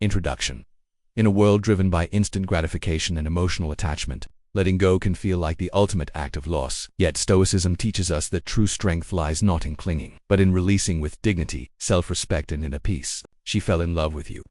Introduction. In a world driven by instant gratification and emotional attachment, letting go can feel like the ultimate act of loss. Yet Stoicism teaches us that true strength lies not in clinging, but in releasing with dignity, self-respect, and inner peace. She fell in love with you.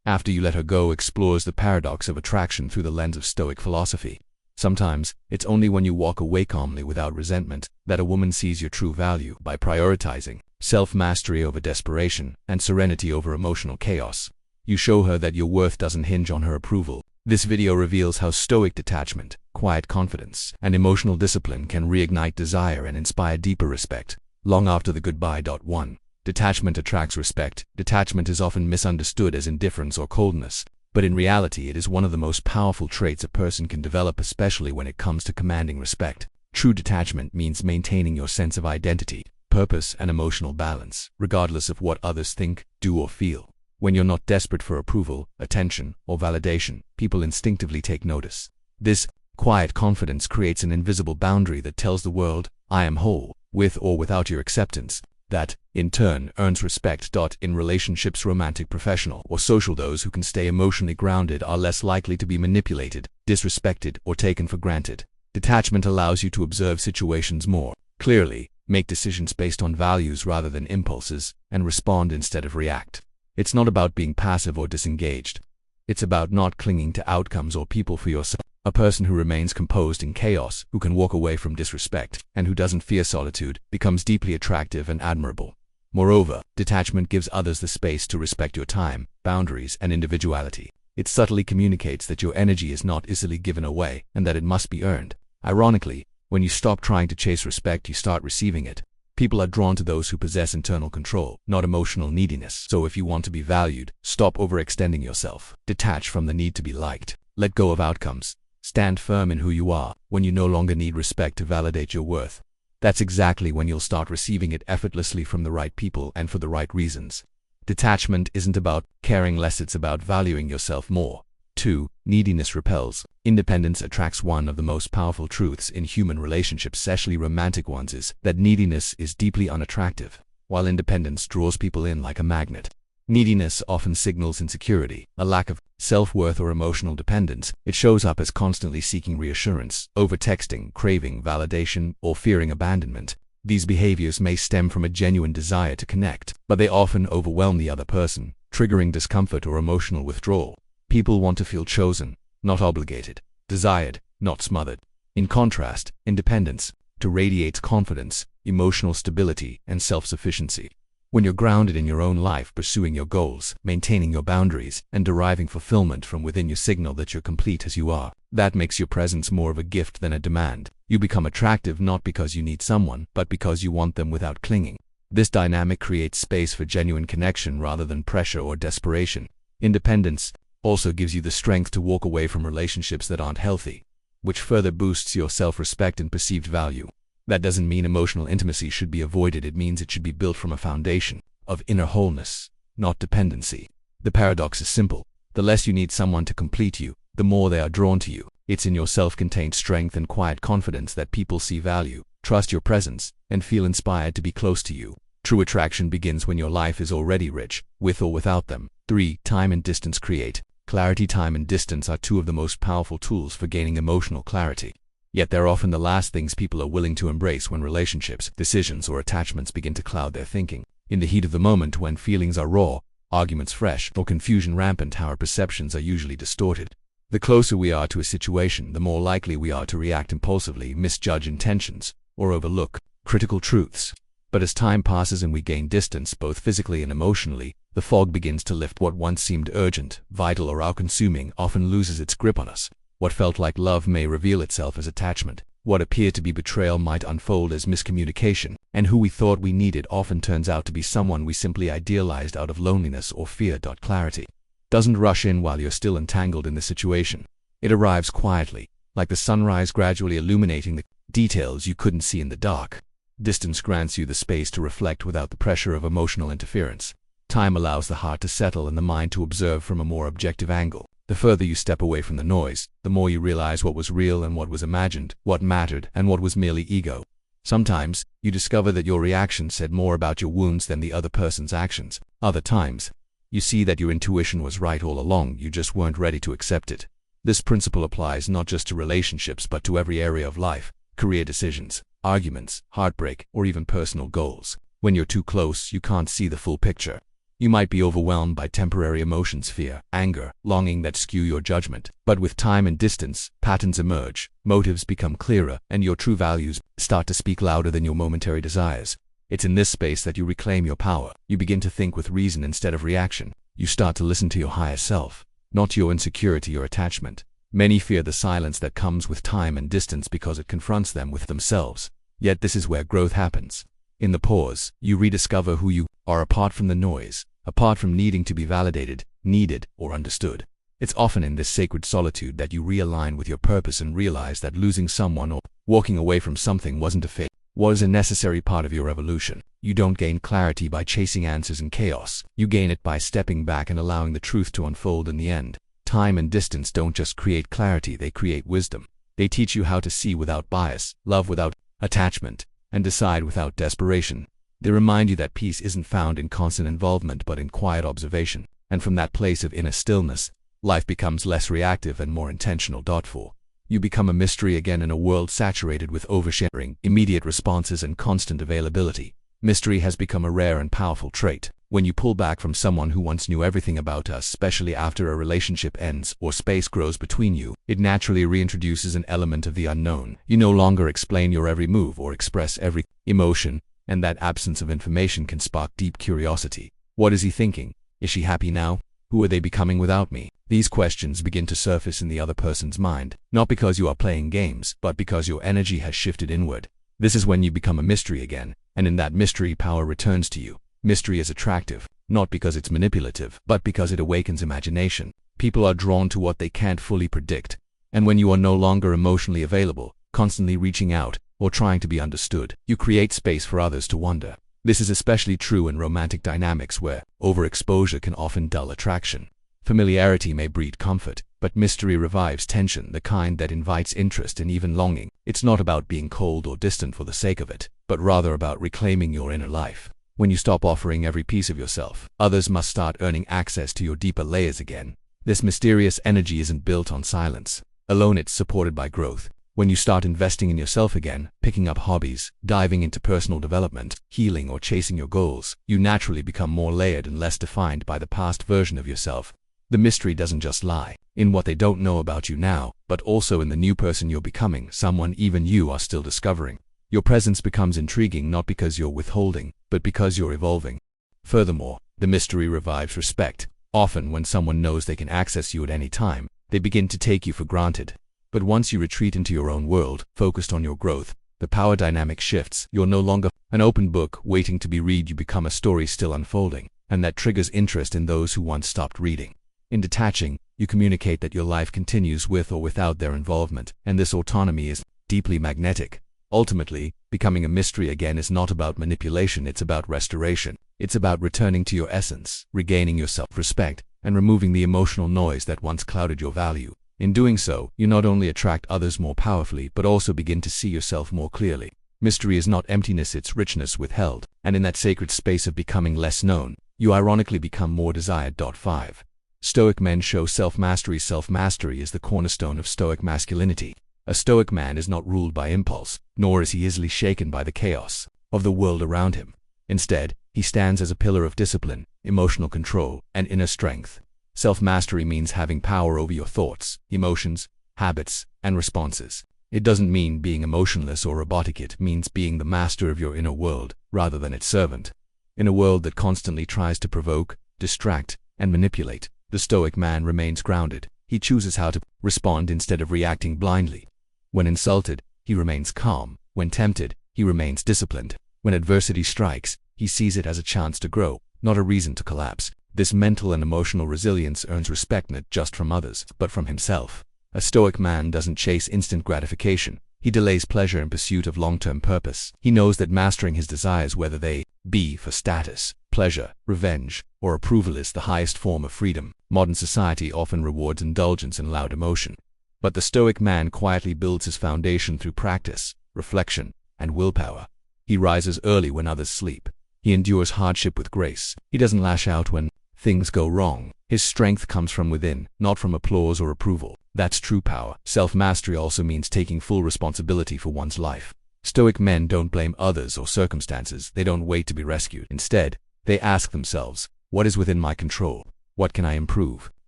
After you let her go explores the paradox of attraction through the lens of Stoic philosophy. Sometimes, it's only when you walk away calmly without resentment that a woman sees your true value. By prioritizing self-mastery over desperation and serenity over emotional chaos, you show her that your worth doesn't hinge on her approval. This video reveals how Stoic detachment, quiet confidence, and emotional discipline can reignite desire and inspire deeper respect, long after the goodbye. 1. Detachment attracts respect. Detachment is often misunderstood as indifference or coldness, but in reality it is one of the most powerful traits a person can develop, especially when it comes to commanding respect. True detachment means maintaining your sense of identity, purpose, and emotional balance, regardless of what others think, do, or feel. When you're not desperate for approval, attention, or validation, people instinctively take notice. This quiet confidence creates an invisible boundary that tells the world, I am whole, with or without your acceptance. That, in turn, earns respect. In relationships, romantic, professional, or social, those who can stay emotionally grounded are less likely to be manipulated, disrespected, or taken for granted. Detachment allows you to observe situations more clearly, make decisions based on values rather than impulses, and respond instead of react. It's not about being passive or disengaged. It's about not clinging to outcomes or people for yourself. A person who remains composed in chaos, who can walk away from disrespect, and who doesn't fear solitude, becomes deeply attractive and admirable. Moreover, detachment gives others the space to respect your time, boundaries, and individuality. It subtly communicates that your energy is not easily given away, and that it must be earned. Ironically, when you stop trying to chase respect, you start receiving it. People are drawn to those who possess internal control, not emotional neediness. So if you want to be valued, stop overextending yourself. Detach from the need to be liked. Let go of outcomes. Stand firm in who you are. When you no longer need respect to validate your worth, that's exactly when you'll start receiving it effortlessly from the right people and for the right reasons. Detachment isn't about caring less, it's about valuing yourself more. 2. Neediness repels. Independence attracts. One of the most powerful truths in human relationships, especially romantic ones, is that neediness is deeply unattractive, while independence draws people in like a magnet. Neediness often signals insecurity, a lack of self-worth, or emotional dependence. It shows up as constantly seeking reassurance, over-texting, craving validation, or fearing abandonment. These behaviors may stem from a genuine desire to connect, but they often overwhelm the other person, triggering discomfort or emotional withdrawal. People want to feel chosen, not obligated, desired, not smothered. In contrast, independence radiates confidence, emotional stability, and self-sufficiency. When you're grounded in your own life, pursuing your goals, maintaining your boundaries, and deriving fulfillment from within, you signal that you're complete as you are. That makes your presence more of a gift than a demand. You become attractive not because you need someone, but because you want them without clinging. This dynamic creates space for genuine connection rather than pressure or desperation. Independence also gives you the strength to walk away from relationships that aren't healthy, which further boosts your self-respect and perceived value. That doesn't mean emotional intimacy should be avoided. It means it should be built from a foundation of inner wholeness, not dependency. The paradox is simple. The less you need someone to complete you, the more they are drawn to you. It's in your self-contained strength and quiet confidence that people see value, trust your presence, and feel inspired to be close to you. True attraction begins when your life is already rich, with or without them. 3. Time and distance create clarity. Time and distance are two of the most powerful tools for gaining emotional clarity. Yet they're often the last things people are willing to embrace when relationships, decisions, or attachments begin to cloud their thinking. In the heat of the moment, when feelings are raw, arguments fresh, or confusion rampant, our perceptions are usually distorted. The closer we are to a situation, the more likely we are to react impulsively, misjudge intentions, or overlook critical truths. But as time passes and we gain distance, both physically and emotionally, the fog begins to lift. What once seemed urgent, vital, or all-consuming often loses its grip on us. What felt like love may reveal itself as attachment. What appeared to be betrayal might unfold as miscommunication. And who we thought we needed often turns out to be someone we simply idealized out of loneliness or fear. Clarity doesn't rush in while you're still entangled in the situation. It arrives quietly, like the sunrise gradually illuminating the details you couldn't see in the dark. Distance grants you the space to reflect without the pressure of emotional interference. Time allows the heart to settle and the mind to observe from a more objective angle. The further you step away from the noise, the more you realize what was real and what was imagined, what mattered and what was merely ego. Sometimes, you discover that your reaction said more about your wounds than the other person's actions. Other times, You see that your intuition was right all along, you just weren't ready to accept it. This principle applies not just to relationships but to every area of life: career decisions, arguments, heartbreak, or even personal goals. When you're too close, you can't see the full picture. You might be overwhelmed by temporary emotions, fear, anger, longing that skew your judgment. But with time and distance, patterns emerge, motives become clearer, and your true values start to speak louder than your momentary desires. It's in this space that you reclaim your power. You begin to think with reason instead of reaction. You start to listen to your higher self, not to your insecurity or attachment. Many fear the silence that comes with time and distance because it confronts them with themselves. Yet this is where growth happens. In the pause, you rediscover who you are apart from the noise, apart from needing to be validated, needed, or understood. It's often in this sacred solitude that you realign with your purpose and realize that losing someone or walking away from something wasn't a fate, was a necessary part of your evolution. You don't gain clarity by chasing answers in chaos. You gain it by stepping back and allowing the truth to unfold in the end. Time and distance don't just create clarity, they create wisdom. They teach you how to see without bias, love without attachment, and decide without desperation. They remind you that peace isn't found in constant involvement but in quiet observation. And from that place of inner stillness, life becomes less reactive and more intentional. 4. You become a mystery again in a world saturated with oversharing, immediate responses, and constant availability. Mystery has become a rare and powerful trait. When you pull back from someone who once knew everything about us, especially after a relationship ends or space grows between you, it naturally reintroduces an element of the unknown. You no longer explain your every move or express every emotion, and that absence of information can spark deep curiosity. What is he thinking? Is she happy now? Who are they becoming without me? These questions begin to surface in the other person's mind, not because you are playing games, but because your energy has shifted inward. This is when you become a mystery again, and in that mystery, power returns to you. Mystery is attractive, not because it's manipulative, but because it awakens imagination. People are drawn to what they can't fully predict. And when you are no longer emotionally available, constantly reaching out, or trying to be understood, you create space for others to wonder. This is especially true in romantic dynamics where overexposure can often dull attraction. Familiarity may breed comfort, but mystery revives tension, the kind that invites interest and even longing. It's not about being cold or distant for the sake of it, but rather about reclaiming your inner life. When you stop offering every piece of yourself, others must start earning access to your deeper layers again. This mysterious energy isn't built on silence. Alone, it's supported by growth. When you start investing in yourself again, picking up hobbies, diving into personal development, healing, or chasing your goals, you naturally become more layered and less defined by the past version of yourself. The mystery doesn't just lie in what they don't know about you now, but also in the new person you're becoming, someone even you are still discovering. Your presence becomes intriguing not because you're withholding, but because you're evolving. Furthermore, the mystery revives respect. Often when someone knows they can access you at any time, they begin to take you for granted. But once you retreat into your own world, focused on your growth, the power dynamic shifts. You're no longer an open book waiting to be read, you become a story still unfolding, and that triggers interest in those who once stopped reading. In detaching, you communicate that your life continues with or without their involvement, and this autonomy is deeply magnetic. Ultimately, becoming a mystery again is not about manipulation, it's about restoration. It's about returning to your essence, regaining your self-respect, and removing the emotional noise that once clouded your value. In doing so, you not only attract others more powerfully, but also begin to see yourself more clearly. Mystery is not emptiness, it's richness withheld, and in that sacred space of becoming less known, you ironically become more desired. 5. Stoic men show self-mastery. Self-mastery is the cornerstone of Stoic masculinity. A Stoic man is not ruled by impulse, nor is he easily shaken by the chaos of the world around him. Instead, he stands as a pillar of discipline, emotional control, and inner strength. Self-mastery means having power over your thoughts, emotions, habits, and responses. It doesn't mean being emotionless or robotic, it means being the master of your inner world, rather than its servant. In a world that constantly tries to provoke, distract, and manipulate, the Stoic man remains grounded. He chooses how to respond instead of reacting blindly. When insulted, he remains calm. When tempted, he remains disciplined. When adversity strikes, he sees it as a chance to grow, not a reason to collapse. This mental and emotional resilience earns respect not just from others, but from himself. A Stoic man doesn't chase instant gratification. He delays pleasure in pursuit of long-term purpose. He knows that mastering his desires, whether they be for status, pleasure, revenge, or approval, is the highest form of freedom. Modern society often rewards indulgence and loud emotion. But the Stoic man quietly builds his foundation through practice, reflection, and willpower. He rises early when others sleep. He endures hardship with grace. He doesn't lash out when things go wrong. His strength comes from within, not from applause or approval. That's true power. Self-mastery also means taking full responsibility for one's life. Stoic men don't blame others or circumstances. They don't wait to be rescued. Instead, they ask themselves, what is within my control? What can I improve?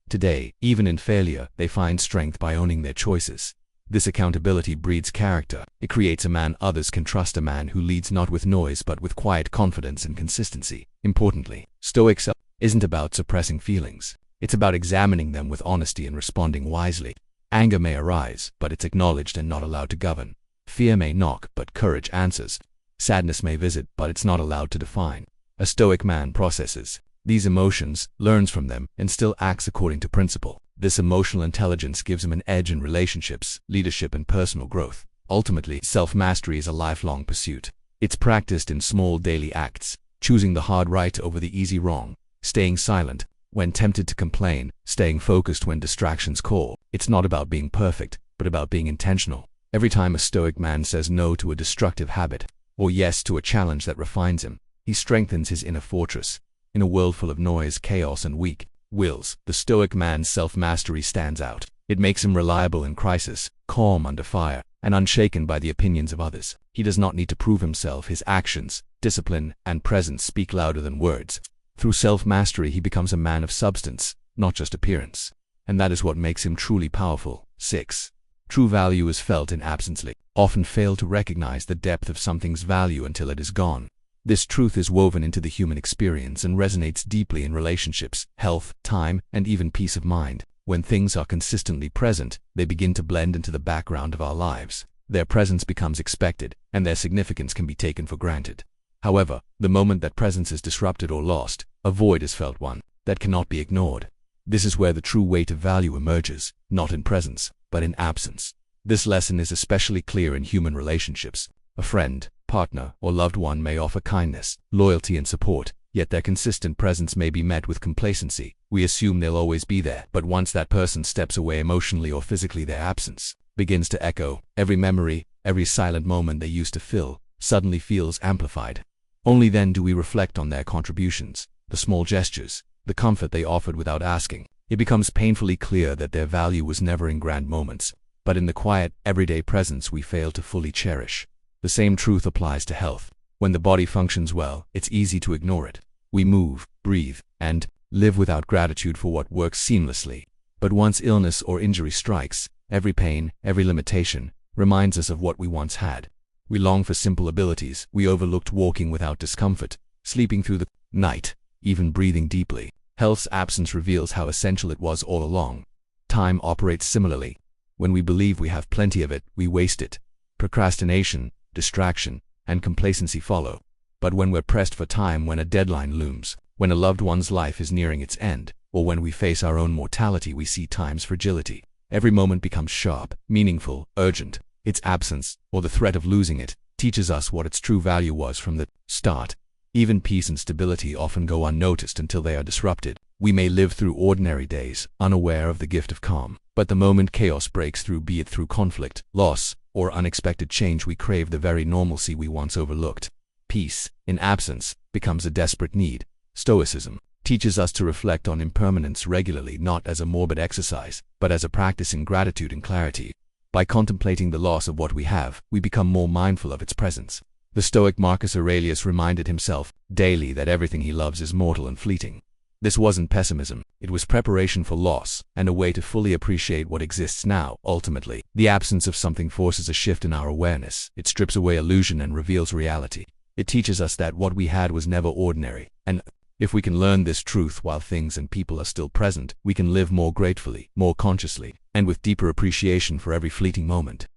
Today, even in failure, they find strength by owning their choices. This accountability breeds character. It creates a man others can trust, a man who leads not with noise but with quiet confidence and consistency. Importantly, Stoics isn't about suppressing feelings. It's about examining them with honesty and responding wisely. Anger may arise, but it's acknowledged and not allowed to govern. Fear may knock, but courage answers. Sadness may visit, but it's not allowed to define. A Stoic man processes these emotions, learns from them, and still acts according to principle. This emotional intelligence gives him an edge in relationships, leadership, and personal growth. Ultimately, self-mastery is a lifelong pursuit. It's practiced in small daily acts, choosing the hard right over the easy wrong, staying silent when tempted to complain, staying focused when distractions call. It's not about being perfect, but about being intentional. Every time a Stoic man says no to a destructive habit, or yes to a challenge that refines him, he strengthens his inner fortress. In a world full of noise, chaos, and weak wills, the Stoic man's self-mastery stands out. It makes him reliable in crisis, calm under fire, and unshaken by the opinions of others. He does not need to prove himself. His actions, discipline, and presence speak louder than words. Through self-mastery, he becomes a man of substance, not just appearance. And that is what makes him truly powerful. 6. True value is felt in absence. Often fail to recognize the depth of something's value until it is gone. This truth is woven into the human experience and resonates deeply in relationships, health, time, and even peace of mind. When things are consistently present, they begin to blend into the background of our lives. Their presence becomes expected, and their significance can be taken for granted. However, the moment that presence is disrupted or lost, a void is felt, one that cannot be ignored. This is where the true weight of value emerges, not in presence, but in absence. This lesson is especially clear in human relationships. A friend, partner, or loved one may offer kindness, loyalty, and support, yet their consistent presence may be met with complacency. We assume they'll always be there, but once that person steps away emotionally or physically, their absence begins to echo. Every memory, every silent moment they used to fill, suddenly feels amplified. Only then do we reflect on their contributions, the small gestures, the comfort they offered without asking. It becomes painfully clear that their value was never in grand moments, but in the quiet, everyday presence we fail to fully cherish. The same truth applies to health. When the body functions well, it's easy to ignore it. We move, breathe, and live without gratitude for what works seamlessly. But once illness or injury strikes, every pain, every limitation, reminds us of what we once had. We long for simple abilities. We overlooked walking without discomfort, sleeping through the night, even breathing deeply. Health's absence reveals how essential it was all along. Time operates similarly. When we believe we have plenty of it, we waste it. Procrastination, distraction, and complacency follow. But when we're pressed for time, when a deadline looms, when a loved one's life is nearing its end, or when we face our own mortality, we see time's fragility. Every moment becomes sharp, meaningful, urgent. Its absence, or the threat of losing it, teaches us what its true value was from the start. Even peace and stability often go unnoticed until they are disrupted. We may live through ordinary days, unaware of the gift of calm. But the moment chaos breaks through, be it through conflict, loss, or unexpected change, we crave the very normalcy we once overlooked. Peace, in absence, becomes a desperate need. Stoicism teaches us to reflect on impermanence regularly, not as a morbid exercise, but as a practice in gratitude and clarity. By contemplating the loss of what we have, we become more mindful of its presence. The Stoic Marcus Aurelius reminded himself daily that everything he loves is mortal and fleeting. This wasn't pessimism, it was preparation for loss, and a way to fully appreciate what exists now. Ultimately, the absence of something forces a shift in our awareness. It strips away illusion and reveals reality. It teaches us that what we had was never ordinary, and if we can learn this truth while things and people are still present, we can live more gratefully, more consciously, and with deeper appreciation for every fleeting moment.